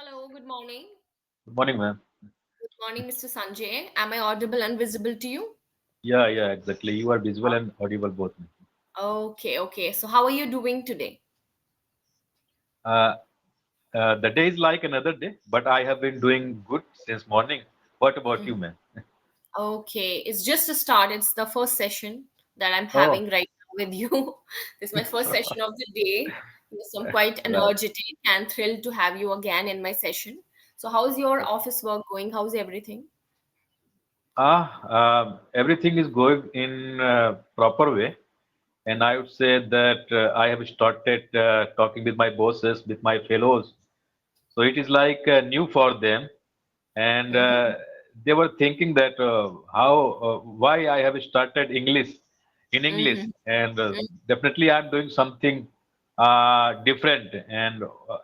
Hello, good morning. Good morning, ma'am. Good morning, Mr. Sanjay. Am I audible and visible to you? Yeah, exactly. You are visual and audible both. Okay. So, how are you doing today? Uh, the day is like another day, but I have been doing good since morning. What about you, man? Okay, it's just a start. It's the first session that I'm Oh, having right now with you. This is my first session of the day. Yes, I'm quite right. energetic and thrilled to have you again in my session. So, how's your office work going? How's everything? Everything is going in proper way, and I would say that I have started talking with my bosses, with my fellows. So it is like new for them, and Mm-hmm. they were thinking that why I have started English in English, Mm-hmm. and definitely I'm doing something different. And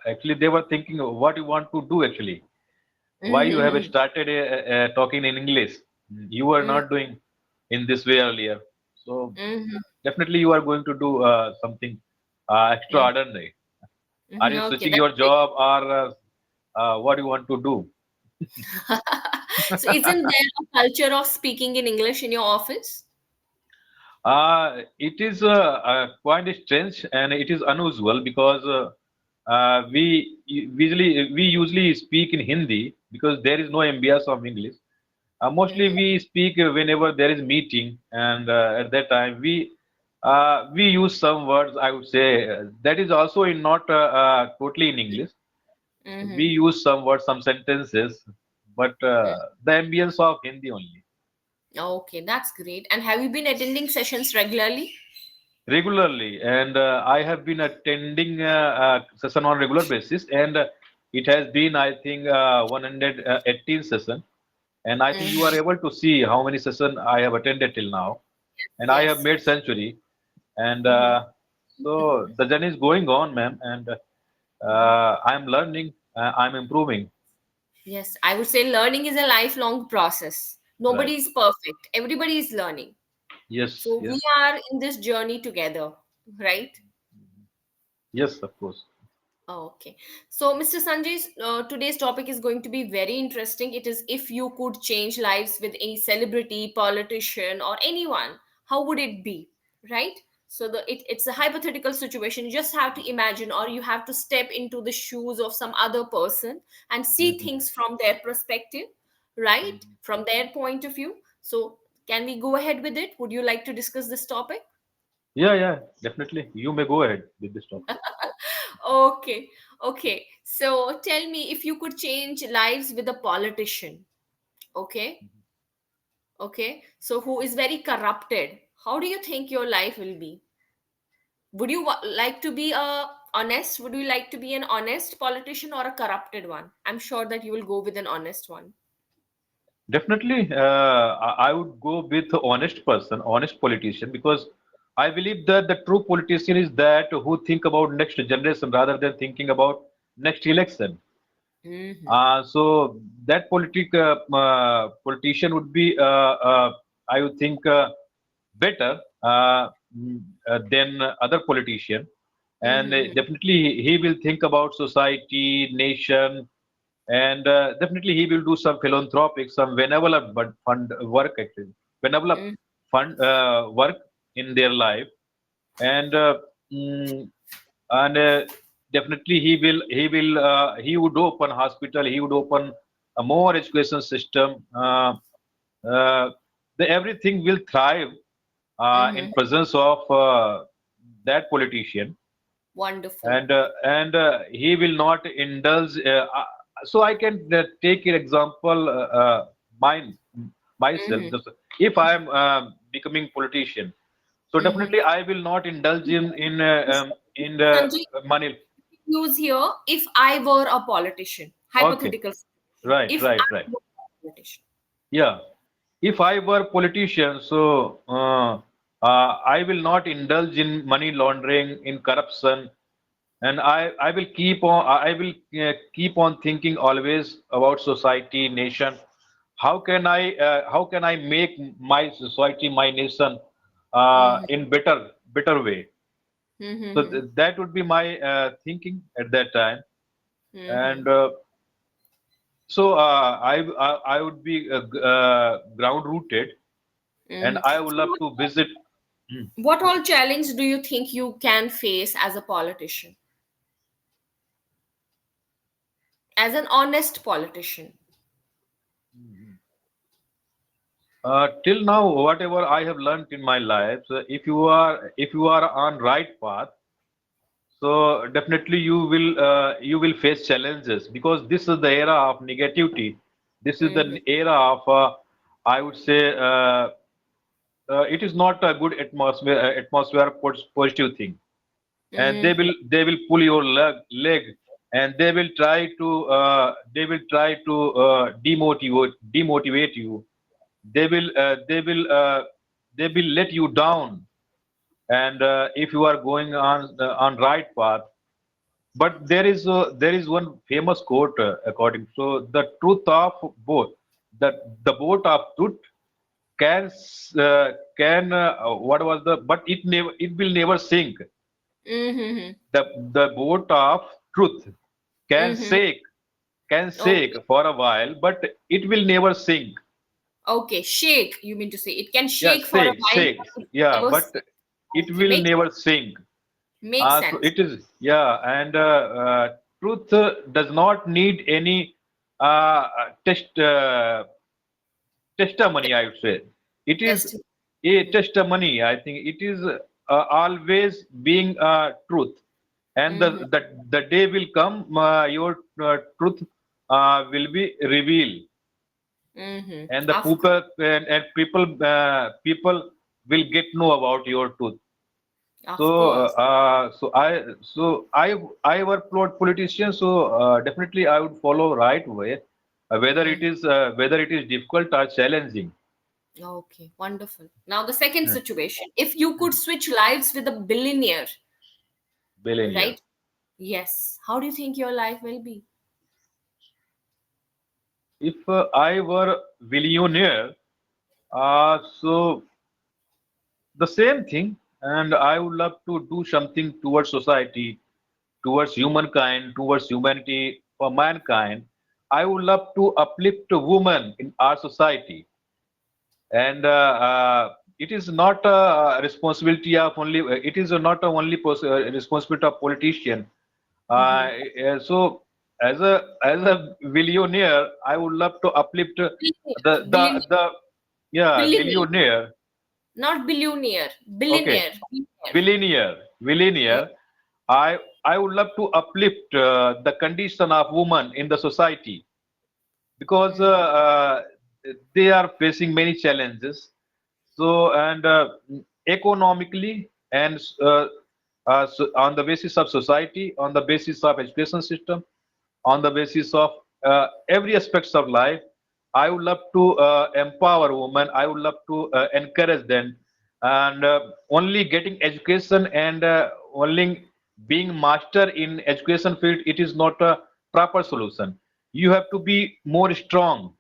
actually, they were thinking what you want to do actually, why you have Mm-hmm. started talking in English. You were not doing in this way earlier, so Mm-hmm. definitely you are going to do something extraordinary. Are Mm-hmm. you Okay, switching that's your great. job or what you want to do? So, isn't there a culture of speaking in English in your office? It is quite strange and it is unusual because we usually speak in Hindi because there is no MBS of English. Mostly Mm-hmm. we speak whenever there is meeting, and at that time we use some words. I would say that is also in not totally in English. We Mm-hmm. use some words, some sentences, but the ambience of Hindi only. Okay, that's great. And have you been attending sessions regularly? Regularly, and I have been attending session on regular basis, and it has been, I think, 118 session, and I think you are Mhm. able to see how many session I have attended till now, and I have Yes, made yes. century, and Hmm. so the journey is going on, ma'am, and I'm learning, I'm improving. Yes, I would say learning is a lifelong process. Right. Nobody is perfect. Everybody is learning. Yes, So we yes, are in this journey together, right? yes, of course. Okay. So, Mr. Sanjay, today's topic is going to be very interesting. It is if you could change lives with any celebrity, politician, or anyone, how would it be? Right? So, it's a hypothetical situation. You just have to imagine, or you have to step into the shoes of some other person and see Mhm. things from their perspective, right? Mhm. From their point of view. So, can we go ahead with it? Would you like to discuss this topic? Yeah, definitely. You may go ahead with this topic. Okay, okay. So tell me if you could change lives with a politician, okay? Okay. So who is very corrupted? How do you think your life will be? Would you like to be a honest? Would you like to be an honest politician or a corrupted one? I'm sure that you will go with an honest one. Definitely, I would go with a honest person, honest politician, because I believe that the true politician is that who think about next generation rather than thinking about next election. Mm-hmm. So that politician would be, I would think, better than other politician, and Mm-hmm. definitely he will think about society, nation, and definitely he will do some philanthropic, some benevolent fund work actually, benevolent Mm-hmm. fund work in their life, and mm, and definitely he would open hospital, he would open a more education system. Uh, everything will thrive in Mm-hmm. presence of that politician, Wonderful. and he will not indulge. So I can take an example, mine myself. Mm-hmm. If I am becoming politician, so Mm-hmm. definitely I will not indulge in the Sanjay, money. use here if I were a politician, Okay, hypothetical situation. right, If I right, right. were a politician. Yeah. If I were politician, so I will not indulge in money laundering, in corruption, and I will keep on thinking always about society, nation. How can I make my society, my nation, Mm-hmm. in better way? So Mm-hmm. that would be my thinking at that time, and Mm-hmm. So I would be ground rooted, and Mhm. I would So love to visit. Hmm. what all challenge do you think you can face as a politician, as an honest politician? Till now, whatever I have learned in my life, so if you are on right path, so definitely you will face challenges, because this is the era of negativity. This is the Mm-hmm. era of I would say it is not a good atmosphere positive thing, and Mm-hmm. they will pull your leg, and they will try to demotivate you. They will they will let you down, and if you are going on right path. But there is one famous quote, according, so the truth of both the boat of truth can what was the but it will never sink. Mm-hmm. The boat of truth can Mm-hmm. shake can shake Okay. for a while, but it will never sink. Okay. Shake, you mean to say. It can Yeah, shake for a while, shake, but it yeah, never. but it Okay. will never sink. Makes So sense. it is, yeah, and truth does not need any test testimony, I would say. It is Testing. a Mm-hmm. testimony. I think it is always being truth, and Mm-hmm. the day will come, your truth will be revealed, Mm-hmm. and the Of course. and people will get know about your truth. So Of course. I were politician, so definitely I would follow right way, Mm. whether it is difficult or challenging. Okay. Wonderful. Now, the second Hmm. situation. If you could switch lives with a billionaire, Billionaire. right? Yes. How do you think your life will be? If I were billionaire, so the same thing, and I would love to do something towards society, towards humankind, towards humanity, for mankind. I would love to uplift a woman in our society, and it is not a responsibility of only. It is not a only responsibility of politician. Mm-hmm. So as a billionaire, I would love to uplift Billionaire. Billionaire. the yeah, Billionaire. billionaire. Not billionaire. Okay, Billionaire. Billionaire. billionaire. I would love to uplift the condition of women in the society, because Mm-hmm. they are facing many challenges. So, and economically, and so on the basis of society, on the basis of education system, on the basis of every aspects of life, I would love to empower women. I would love to encourage them, and only getting education and only being master in education field, it is not a proper solution. You have to be more strong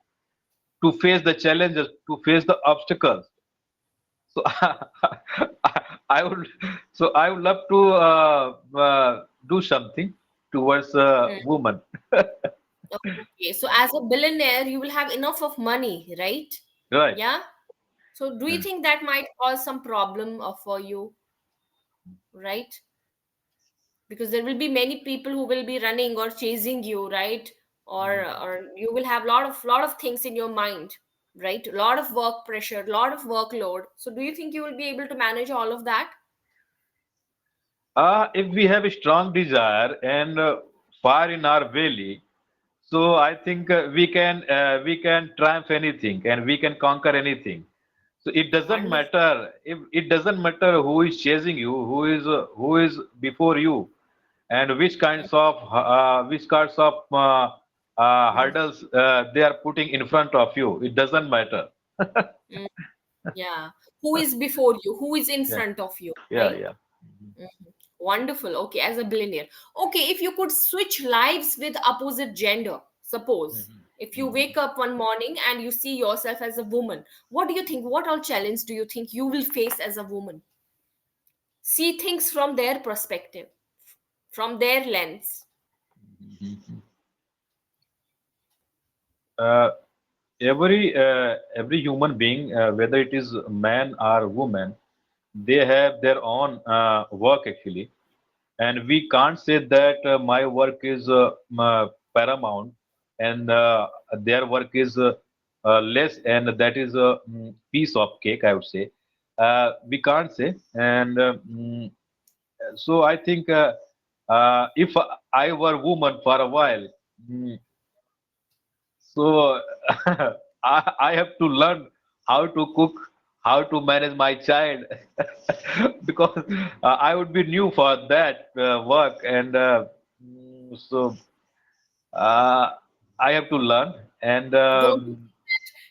to face the challenges, to face the obstacles. So I would I would love to do something towards women. Okay, so as a billionaire, you will have enough of money, right? Right. Yeah. So do you Hmm. think that might cause some problem for you, right? Because there will be many people who will be running or chasing you, right? Or you will have lot of things in your mind, right? A lot of work pressure, lot of workload. So do you think you will be able to manage all of that? If we have a strong desire and fire in our belly, so I think we can triumph anything, and we can conquer anything. So it doesn't Wonderful. matter, if it doesn't matter who is chasing you, who is before you, and which kinds of Mm, hurdles they are putting in front of you. It doesn't matter. mm, yeah. Who is before you? Who is in Yeah, front of you, yeah, right? yeah. Mhm. Wonderful. Okay, as a billionaire. Okay, if you could switch lives with opposite gender, suppose if you wake up one morning and you see yourself as a woman, what do you think? What all challenge do you think you will face as a woman? See things from their perspective, from their lens. uh, every human being, whether it is man or woman, they have their own work actually, and we can't say that my work is paramount and their work is less, and that is a piece of cake, I would say. We can't say, and so I think if I were woman for a while, mm, so I have to learn how to cook, how to manage my child, because I would be new for that work, and so uh, I have to learn. And Don't you think that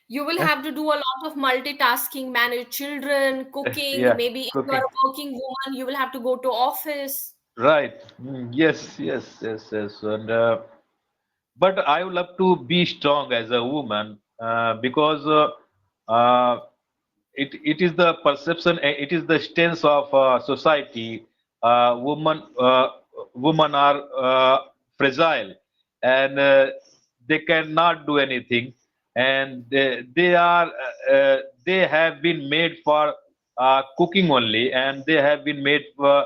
you will have to do a lot of multitasking, manage children, cooking, yeah, maybe if you are cooking. a working woman, you will have to go to office. Right. Yes, yes, yes, yes. And but I would love to be strong as a woman because it is the perception, it is the stance of society. Women are fragile, and they cannot do anything, and they have been made for cooking only, and they have been made for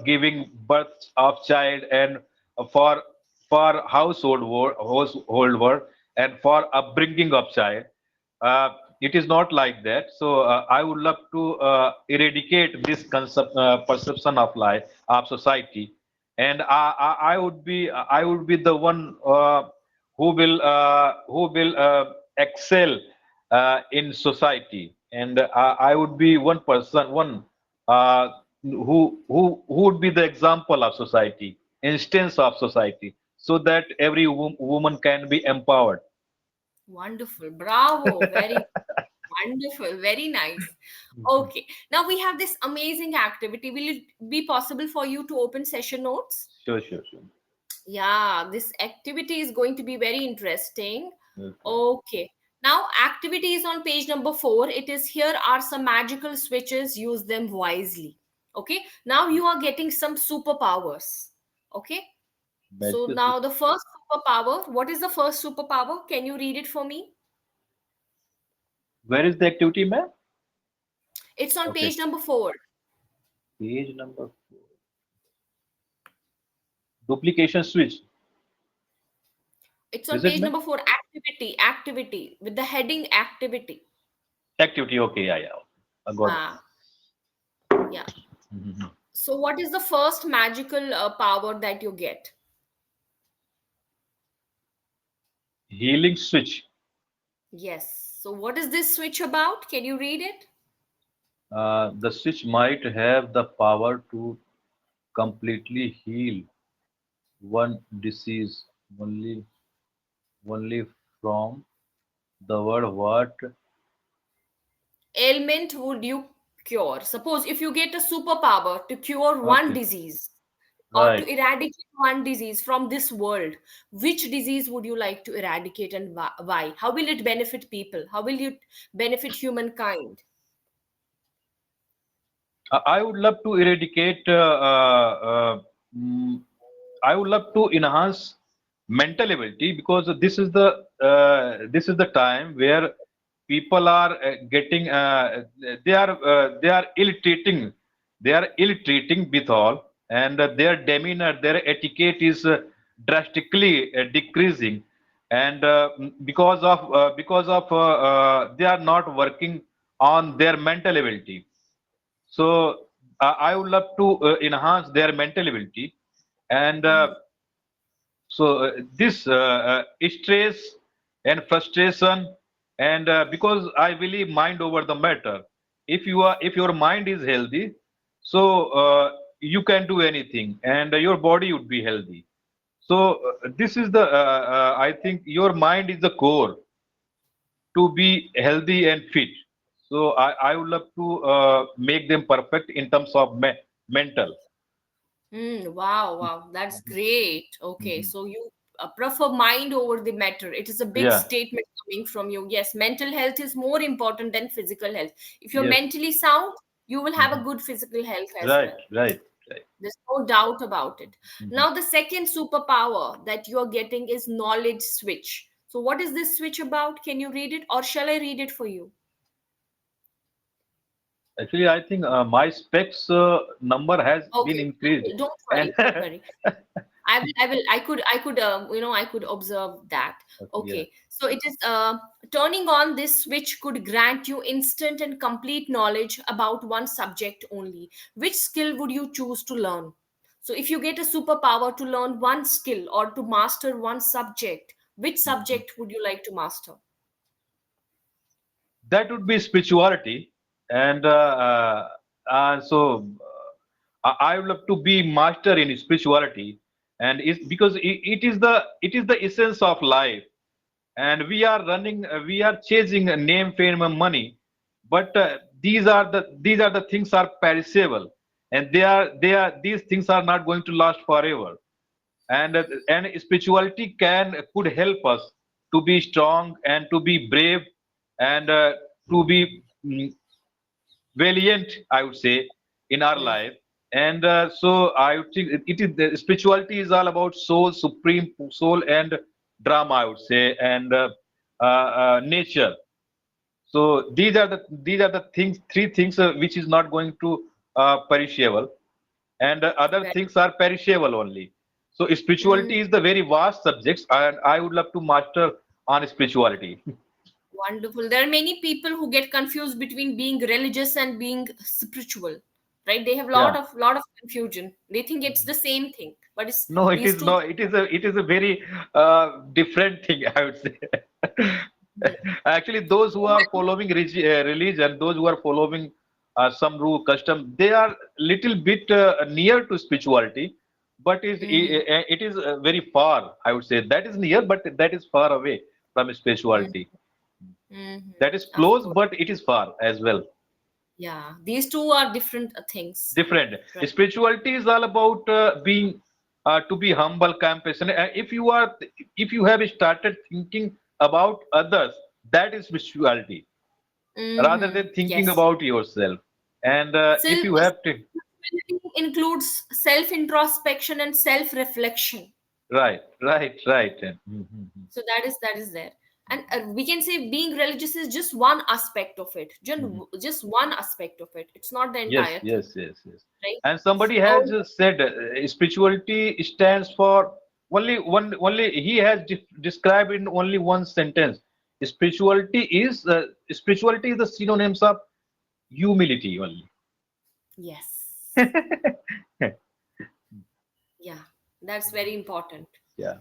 giving birth of child, and for household work, and for upbringing of child. uh, it is not like that. So I would love to eradicate this perception of life of society, and I would be the one who will excel in society, and I would be one person, one uh, who would be the example of society, instance of society, so that every woman can be empowered. Wonderful. Bravo. Very wonderful. Very nice. Okay. Now we have this amazing activity. Will it be possible for you to open session notes? Sure, sure, sure. Yeah, this activity is going to be very interesting. Okay. Okay. Now, activity is on page number 4. It is here are some magical switches, use them wisely. Okay. Now you are getting some superpowers. Okay. So Magical now switch. the first superpower, what is the first superpower? Can you read it for me? Where is the activity, ma'am? It's on Okay. page number 4. Page number 4. Duplication switch. It's Is on it, page ma'am? number 4. Activity, with the heading activity. Activity. Okay. Yeah, yeah. I got it. Ah, yeah. Mhm. So, what is the first magical power that you get? Healing switch. Yes. So, what is this switch about? Can you read it? The switch might have the power to completely heal one disease only from the word what. Ailment would you cure? Suppose if you get a superpower to cure one Okay. disease or to Right. eradicate one disease from this world, which disease would you like to eradicate and why? How will it benefit people? How will it benefit humankind? I would love to eradicate. Mm, I would love to enhance mental ability, because this is the time where people are getting they are ill treating with all, and their demeanor, their etiquette is drastically decreasing, and because of they are not working on their mental ability. So I would love to enhance their mental ability, and this stress and frustration, and because I believe mind over the matter. If your mind is healthy, so you can do anything, and your body would be healthy. So this is the I think your mind is the core to be healthy and fit. So I would love to make them perfect in terms of mental. Wow, wow, that's great. Okay, Mhm. so you prefer mind over the matter. It is a big Yeah. statement coming from you. Yes, mental health is more important than physical health. If you're Yes. mentally sound, you will have a Mhm. good physical health as Right. well. Right. Right. There's no doubt about it. Mhm. Now, the second superpower that you're getting is knowledge switch. So what is this switch about? Can you read it, or shall I read it for you? Actually, I think my specs number has been Okay, increased, don't and worry, don't worry. I could observe that. okay, yeah. Okay, so it is turning on this switch could grant you instant and complete knowledge about one subject only. Which skill would you choose to learn? So if you get a superpower to learn one skill or to master one subject, which Mhm. subject would you like to master? That would be spirituality, and so I would love to be master in spirituality, and it's because it is the essence of life, and we are chasing name, fame, and money, but these are the things are perishable, and they are these things are not going to last forever, and spirituality could help us to be strong and to be brave and to be valiant, I would say, in our Mm, life. And so I would think it is the spirituality is all about soul, supreme soul, and drama, I would say, and nature. So these are the things, three things which is not going to perishable, and other very things are perishable only. So mm, spirituality is the very vast subjects, and I would love to master on spirituality. wonderful. There are many people who get confused between being religious and being spiritual, right? They have Yeah. lot of confusion. They think it's the same thing, but it's No, it these is two not. It is a very different thing, I would say. things. Actually, those who are following religion, those who are following some rule, custom, they are little bit near to spirituality, but Mm-hmm. it is very far. I would say that is near, but that is far away from spirituality. Mm-hmm. That is Of close, course. but it is far as well. Yeah, these two are different things. Different. Right. Spirituality is all about being to be humble, compassionate. If you have started thinking about others, that is spirituality, rather Mm-hmm. than thinking Yes. about yourself. And if Self you have to, includes self introspection and self reflection. right, right, right. Mhm. So that is there, and we can say being religious is just one aspect of it, Mhm. just one aspect of it. It's not the Yes, entire thing, yes, yes, yes. right? And somebody has Oh, said spirituality stands for only he has described in only one sentence. Spirituality is the synonyms of humility only. yes, yeah, that's very important. Yeah.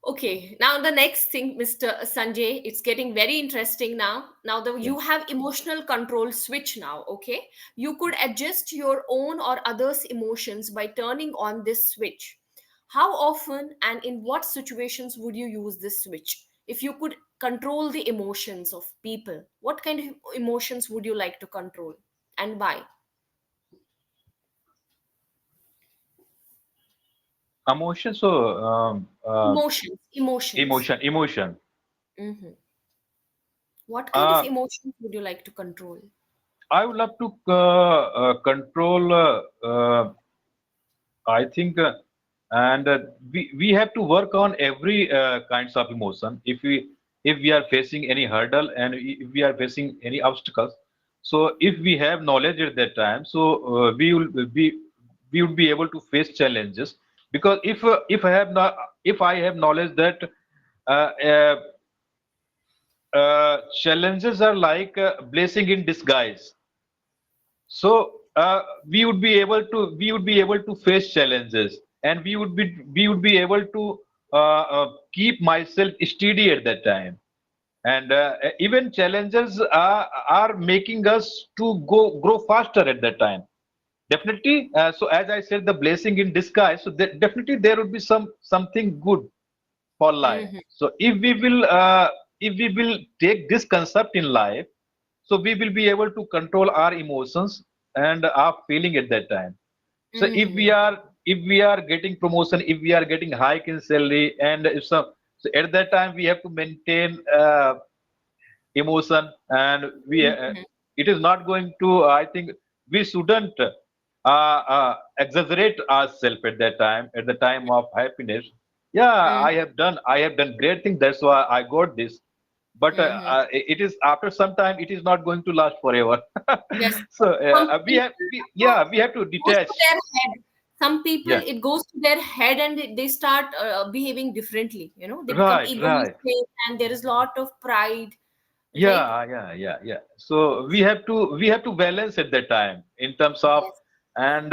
Okay, now the next thing, Mr. Sanjay, it's getting very interesting now. Now that Yeah. you have emotional control switch now, okay? You could adjust your own or others' emotions by turning on this switch. How often and in what situations would you use this switch? If you could control the emotions of people, what kind of emotions would you like to control and why? Emotion. So Emotions. emotion. Hmm. What kind of Uh, emotions would you like to control? I would love to control. I think, and we have to work on every kinds of emotion. If we are facing any hurdle, and if we are facing any obstacles, so if we have knowledge at that time, so we would be able to face challenges. Because if I have knowledge that uh, uh, challenges are like blessing in disguise, so we would be able to face challenges, and we would be able to keep myself steady at that time. And even challenges are making us to grow faster at that time. Definitely. So as I said, the blessing in disguise. So definitely there would be something good for life. Hmm. So if we will take this concept in life, so we will be able to control our emotions and our feeling at that time. So Hmm. if we are getting promotion, if we are getting hike in salary, and if so at that time we have to maintain emotion, and Hmm. it is not going to, I think we shouldn't exaggerate ourselves at that time, at the time of happiness. Yeah, Mm, I have done great things. That's why I got this. But mm-hmm. it is after some time, it is not going to last forever. Yes. So Some people, we have to goes to detach. their head. Some people, Yeah, it goes to their head and they start behaving differently. You know, they become right, right. egoistic and there is a lot of pride, right? Yeah. So we have to balance at that time in terms of, Yes. and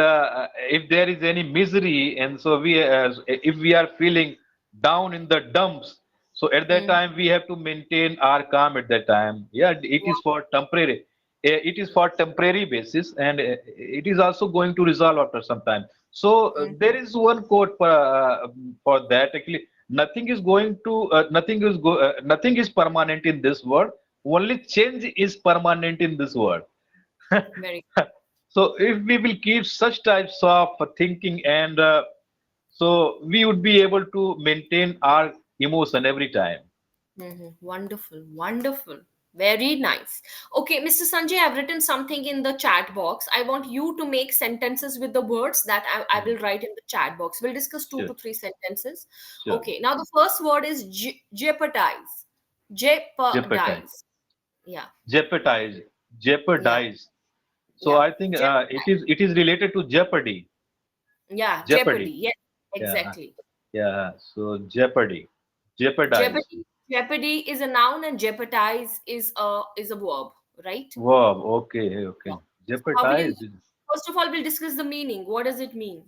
if there is any misery, and so if we are feeling down in the dumps, so at that Mm. time we have to maintain our calm at that time. Yeah, it is for temporary. It is for temporary basis, and it is also going to resolve after some time. So Mm. there is one quote for that. Actually, nothing is permanent in this world. Only change is permanent in this world. Very. So if we will keep such types of thinking, and so we would be able to maintain our emotion every time. Wonderful, wonderful. Very nice. Okay, Mr. Sanjay, I've written something in the chat box. I want you to make sentences with the words that I Mhm. will write in the chat box. We'll discuss two Sure, to three sentences. sure. Okay, now the first word is jeopardize. Jeopardize, Jeopardize. Yeah, jeopardize, yeah, jeopardize. So yeah. I think Jeopardize. it is related to jeopardy. Yeah, jeopardy. Jeopardy. Yes, Yeah, exactly. yeah. So jeopardy, jeopardize. Jeopardy is a noun and jeopardize is a verb, right? Wow. Okay, Yeah. okay. So how will you? Jeopardize. First of all, we'll discuss the meaning. What does it mean?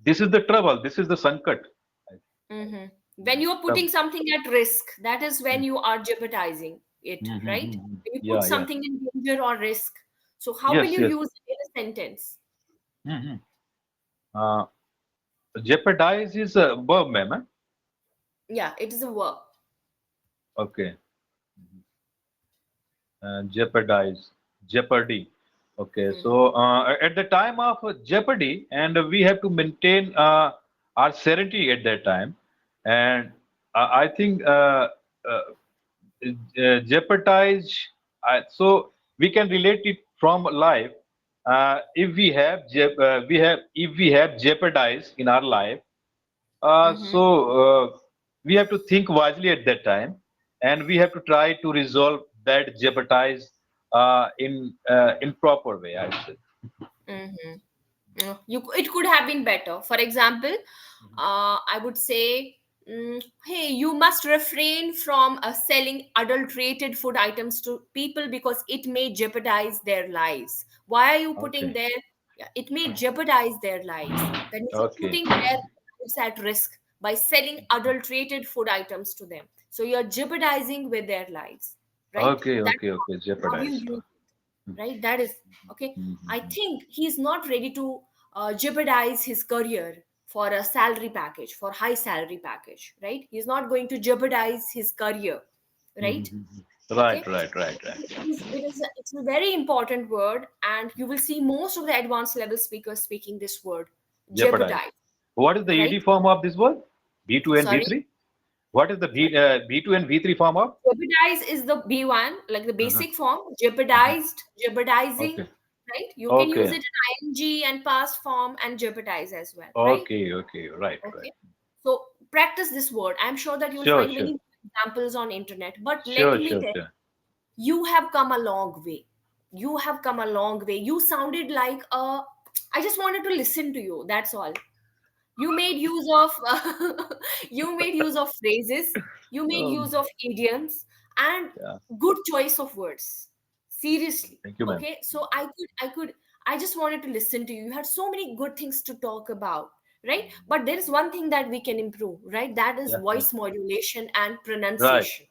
This is the trouble. This is the sankat. When you are putting Trouble. something at risk, that is when you are jeopardizing it, right? When you put Yeah, yeah. something in danger or risk. So how will Yes, you yes. use it in a sentence? Mm-hmm. Uh, jeopardize is a verb, ma'am. Eh? Yeah, it is a verb. Okay. Jeopardize, jeopardy. Okay. Mhm. So at the time of jeopardy, and we have to maintain our serenity at that time, and I think uh, jeopardize. So we can relate it from life. If we have if we have jeopardize in our life, Mhm. we have to think wisely at that time, and we have to try to resolve that jeopardize in proper way, I would say. Mhm. It could have been better. For example, I would say, hey, you must refrain from selling adulterated food items to people because it may jeopardize their lives. Why are you putting Okay. their, yeah, it may jeopardize their lives. That means you're Okay. putting their lives at risk by selling adulterated food items to them. So you're jeopardizing with their lives, right? Okay. That's Okay. Okay. how you Jeopardize. use, right? That is okay. I Mhm. think he's not ready to jeopardize his career for a salary package, for high salary package, right? He's not going to jeopardize his career, right? Mhm. Okay. Right. Right. Right. Right. It's a very important word, and you will see most of the advanced level speakers speaking this word, Jeopardize. jeopardize, What is the right? ED form of this word? B2 and Sorry. B3? What is the B2 and B3 form of? Jeopardize is the B1, like the Uh-huh. basic form. Uh-huh. Jeopardized, jeopardizing, Okay. right? You can use Okay. it in ing and past form and jeopardize as well, right? Okay. Okay. Right. Right. Okay. So practice this word. I'm sure that you will Sure. find Sure. many examples on internet. But let Sure. me Sure. tell Sure. you, you have come a long way. You have come a long way. You sounded like a. I just wanted to listen to you. That's all. You made use of you made use of phrases, you made Um, use of idioms, and yeah. good choice of words, seriously. Thank you, ma'am. Okay, so I just wanted to listen to you. You had so many good things to talk about, right? But there is one thing that we can improve, right? That is Yeah. Yeah. voice modulation and Right. pronunciation.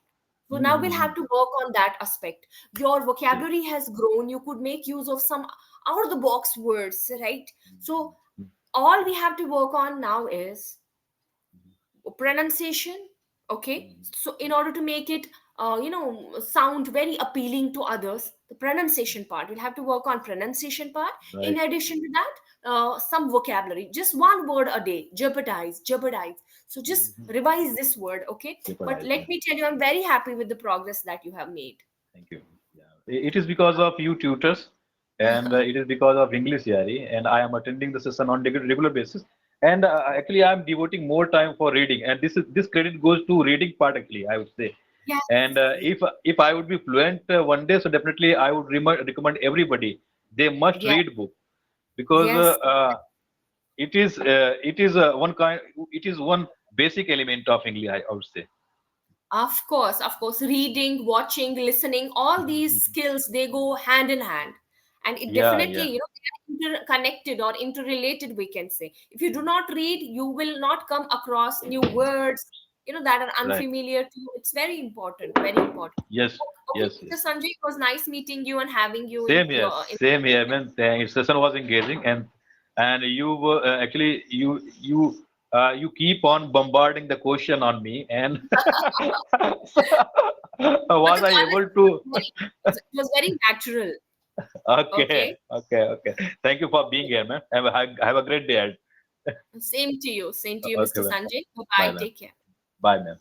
So now we'll Mm-hmm. have to work on that aspect. Your Sure. vocabulary has grown, you could make use of some out of the box words, right? So all we have to work on now is pronunciation. Okay, so in order to make it sound very appealing to others, the pronunciation part, we'll have to work on pronunciation part. In Right. addition to that, some vocabulary, just one word a day: jeopardize, jeopardize. So just revise this word, okay? But Jeopardize. let Yeah. me tell you, I'm very happy with the progress that you have made. Thank you. Yeah. It is because of you tutors, and it is because of English Yari, and I am attending the session on regular basis. And actually, I'm devoting more time for reading, and this credit goes to reading part actually, I would say. Yes. And Yes. if I would be fluent one day, so definitely I would recommend everybody they must Yes. read book, because Yes. it is one kind, it is one basic element of English, I would say. Of course. Reading, watching, listening, all these Mhm. skills, they go hand in hand. And it Yeah, definitely, yeah, they are interconnected or interrelated, we can say. If you do not read, you will not come across new words, that are right. unfamiliar to you. It's very important, very important. Yes, Okay, yes, Mr. yes. Sanjay, it was nice meeting you and having you in Same here, your in same here. I mean, the session was engaging, and you were actually you keep on bombarding the question on me, and so, was because I able honestly, to? it was very natural. Okay, Okay. okay, okay. Thank you for being here, man. Have a great day. Same to you. Same to you, Okay, Mr. man. Sanjay. Bye, Bye-bye. man. Take care. Bye, man.